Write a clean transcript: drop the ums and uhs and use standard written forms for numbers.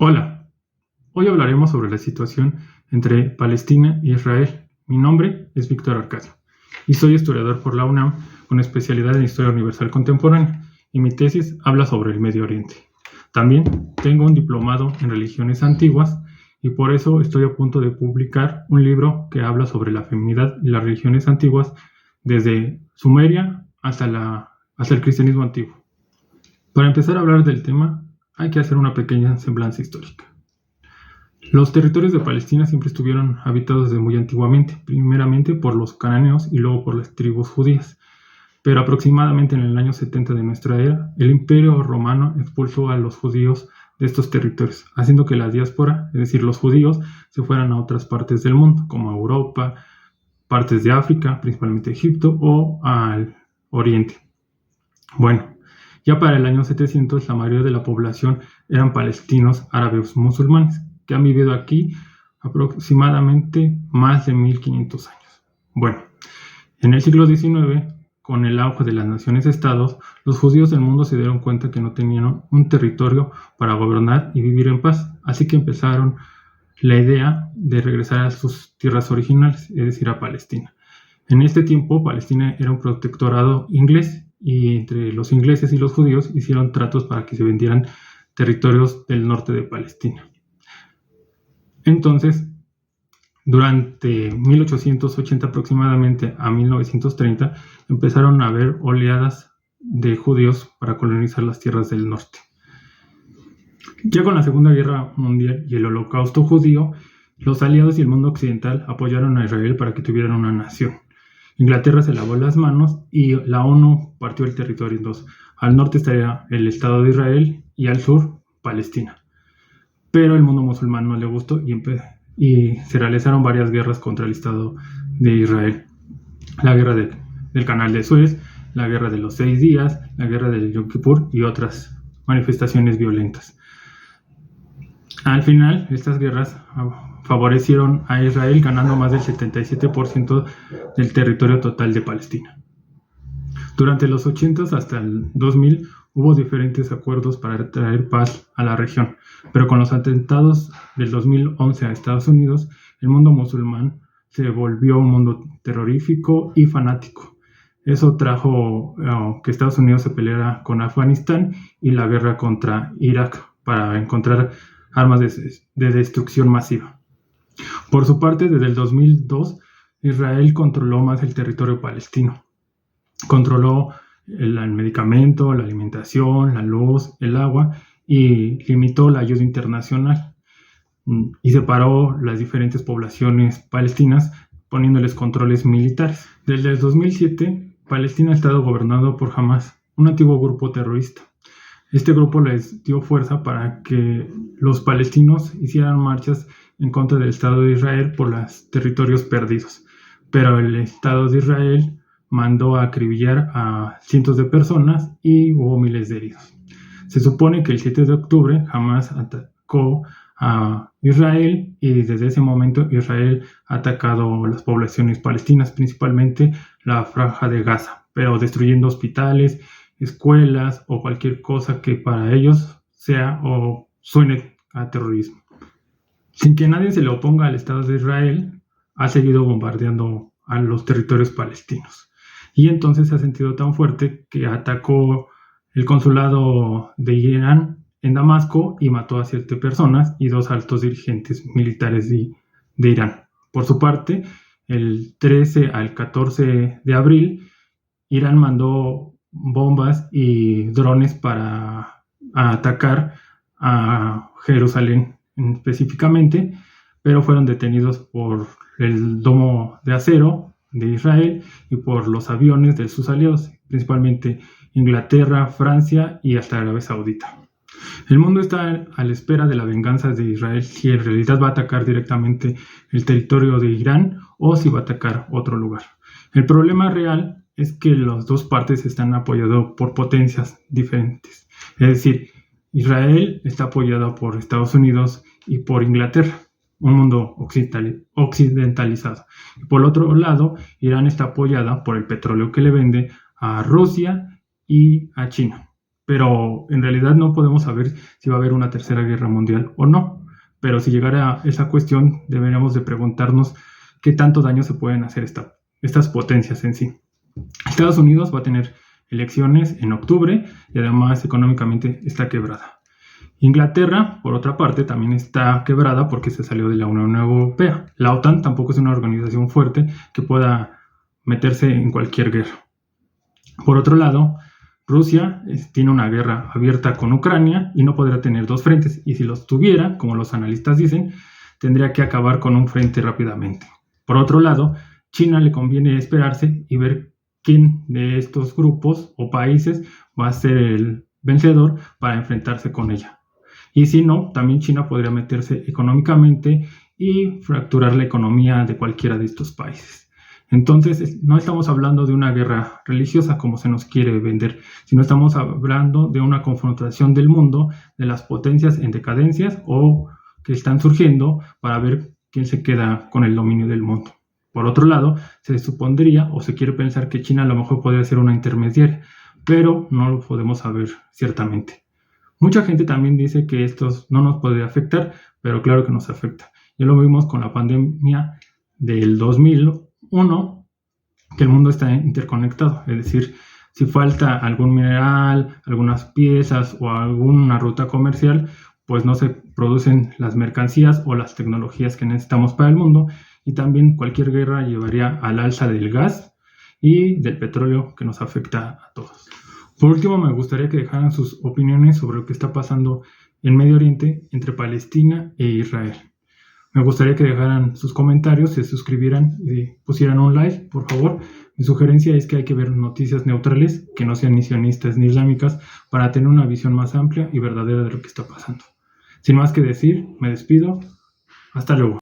Hola, hoy hablaremos sobre la situación entre Palestina e Israel. Mi nombre es Víctor Arcadio y soy historiador por la UNAM con especialidad en Historia Universal Contemporánea y mi tesis habla sobre el Medio Oriente. También tengo un diplomado en religiones antiguas y por eso estoy a punto de publicar un libro que habla sobre la feminidad y las religiones antiguas desde Sumeria hasta el cristianismo antiguo. Para empezar a hablar del tema, hay que hacer una pequeña semblanza histórica. Los territorios de Palestina siempre estuvieron habitados desde muy antiguamente, primeramente por los cananeos y luego por las tribus judías. Pero aproximadamente en el año 70 de nuestra era, el Imperio Romano expulsó a los judíos de estos territorios, haciendo que la diáspora, es decir, los judíos, se fueran a otras partes del mundo, como a Europa, partes de África, principalmente Egipto, o al Oriente. Bueno, ya para el año 700 la mayoría de la población eran palestinos árabes musulmanes, que han vivido aquí aproximadamente más de 1500 años. Bueno, en el siglo XIX, con el auge de las naciones-estados, los judíos del mundo se dieron cuenta que no tenían un territorio para gobernar y vivir en paz, así que empezaron la idea de regresar a sus tierras originales, es decir, a Palestina. En este tiempo, Palestina era un protectorado inglés y entre los ingleses y los judíos hicieron tratos para que se vendieran territorios del norte de Palestina. Entonces, durante 1880 aproximadamente a 1930, empezaron a haber oleadas de judíos para colonizar las tierras del norte. Ya con la Segunda Guerra Mundial y el Holocausto judío, los aliados y el mundo occidental apoyaron a Israel para que tuvieran una nación. Inglaterra se lavó las manos y la ONU partió el territorio en dos. Al norte estaría el Estado de Israel y al sur Palestina. Pero el mundo musulmán no le gustó y se realizaron varias guerras contra el Estado de Israel. La guerra del Canal de Suez, la guerra de los 6 días, la guerra del Yom Kippur y otras manifestaciones violentas. Al final, estas guerras favorecieron a Israel ganando más del 77% del territorio total de Palestina. Durante los 80s hasta el 2000 hubo diferentes acuerdos para traer paz a la región, pero con los atentados del 2011 a Estados Unidos, el mundo musulmán se volvió un mundo terrorífico y fanático. Eso trajo que Estados Unidos se peleara con Afganistán y la guerra contra Irak para encontrar armas de destrucción masiva. Por su parte, desde el 2002, Israel controló más el territorio palestino. Controló el medicamento, la alimentación, la luz, el agua y limitó la ayuda internacional y separó las diferentes poblaciones palestinas poniéndoles controles militares. Desde el 2007, Palestina ha estado gobernado por Hamas, un antiguo grupo terrorista. Este grupo les dio fuerza para que los palestinos hicieran marchas en contra del Estado de Israel por los territorios perdidos. Pero el Estado de Israel mandó a acribillar a cientos de personas y hubo miles de heridos. Se supone que el 7 de octubre Hamas atacó a Israel y desde ese momento Israel ha atacado las poblaciones palestinas, principalmente la franja de Gaza, pero destruyendo hospitales, escuelas o cualquier cosa que para ellos sea o suene a terrorismo. Sin que nadie se le oponga al Estado de Israel, ha seguido bombardeando a los territorios palestinos. Y entonces se ha sentido tan fuerte que atacó el consulado de Irán en Damasco y mató a 7 personas y 2 altos dirigentes militares de Irán. Por su parte, el 13 al 14 de abril, Irán mandó bombas y drones para atacar a Jerusalén específicamente, pero fueron detenidos por el domo de acero de Israel y por los aviones de sus aliados, principalmente Inglaterra, Francia y hasta Arabia Saudita. El mundo está a la espera de la venganza de Israel si en realidad va a atacar directamente el territorio de Irán o si va a atacar otro lugar. El problema real es que las dos partes están apoyadas por potencias diferentes. Es decir, Israel está apoyada por Estados Unidos y por Inglaterra, un mundo occidentalizado. Y por otro lado, Irán está apoyada por el petróleo que le vende a Rusia y a China. pero en realidad no podemos saber si va a haber una tercera guerra mundial o no. Pero si llegara a esa cuestión, deberíamos de preguntarnos qué tanto daño se pueden hacer estas potencias en sí. Estados Unidos va a tener elecciones en octubre y además económicamente está quebrada. Inglaterra, por otra parte, también está quebrada porque se salió de la Unión Europea. La OTAN tampoco es una organización fuerte que pueda meterse en cualquier guerra. Por otro lado, Rusia tiene una guerra abierta con Ucrania y no podrá tener dos frentes, y si los tuviera, como los analistas dicen, tendría que acabar con un frente rápidamente. Por otro lado, China le conviene esperarse y ver quién de estos grupos o países va a ser el vencedor para enfrentarse con ella. Y si no, también China podría meterse económicamente y fracturar la economía de cualquiera de estos países. Entonces, no estamos hablando de una guerra religiosa como se nos quiere vender, sino estamos hablando de una confrontación del mundo, de las potencias en decadencias o que están surgiendo para ver quién se queda con el dominio del mundo. Por otro lado, se supondría o se quiere pensar que China a lo mejor podría ser una intermediaria, pero no lo podemos saber ciertamente. Mucha gente también dice que esto no nos podría afectar, pero claro que nos afecta. Ya lo vimos con la pandemia del 2001, que el mundo está interconectado, es decir, si falta algún mineral, algunas piezas o alguna ruta comercial, pues no se producen las mercancías o las tecnologías que necesitamos para el mundo, y también cualquier guerra llevaría al alza del gas y del petróleo que nos afecta a todos. Por último, me gustaría que dejaran sus opiniones sobre lo que está pasando en Medio Oriente entre Palestina e Israel. Me gustaría que dejaran sus comentarios, se suscribieran y pusieran un like, por favor. Mi sugerencia es que hay que ver noticias neutrales, que no sean ni sionistas ni islámicas, para tener una visión más amplia y verdadera de lo que está pasando. Sin más que decir, me despido. Hasta luego.